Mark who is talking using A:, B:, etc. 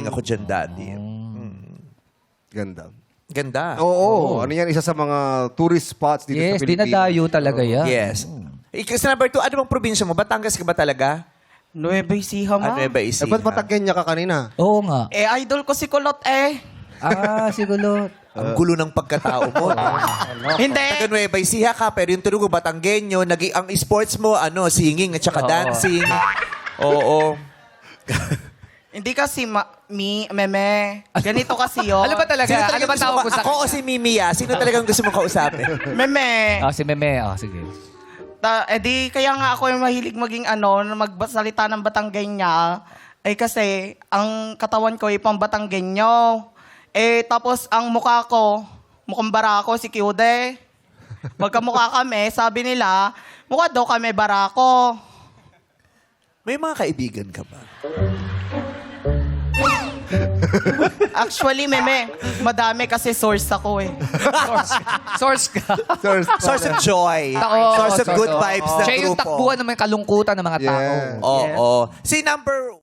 A: ako dyan dati.
B: Ganda.
A: Ganda.
B: Oo, ano yan? Isa sa mga tourist spots dito sa
C: Yes,
B: Pilipinas.
C: dinadayo talaga yan.
A: Yes. Sa number 2, ano bang probinsya mo? Batangas ka ba talaga?
D: Nueva Ecija, ma.
A: Ano ba isi?
B: Ba't Batagenya ka kanina?
C: Oo nga.
D: Idol ko si Kulot
C: Siguro.
A: Ang gulo ng pagkatao mo.
D: Hindi.
A: Taga Nueva Ecija ka, pero yung tunog mo, Batanggenyo, ang sports mo, singing at saka dancing. Oo.
D: Hindi kasi, meme. Ganito kasi yun.
C: Ano ba talaga?
A: Sino
C: Ano
A: talaga
C: ba
A: gusto
C: tawag
A: mo?
C: ko sa
A: Ako o si Mimiya? Sino talagang gusto mo kausapin?
D: Meme.
C: Si Meme. Sige.
D: Kaya nga ako yung mahilig maging magsalita ng Batanggenya. Kasi ang katawan ko ay pang Batanggenyo. Tapos ang mukha ko, mukhang barako si Kyude. Magkamukha kami, sabi nila, mukha daw kami barako.
A: May mga kaibigan ka ba?
D: Actually, meme, madami kasi source ako eh.
C: Source ka.
A: Source of joy. Source of good vibes ng
C: Siya yung
A: grupo.
C: takbuhan ng mga kalungkutan ng mga tao.
B: Yeah.
A: Oo. Si number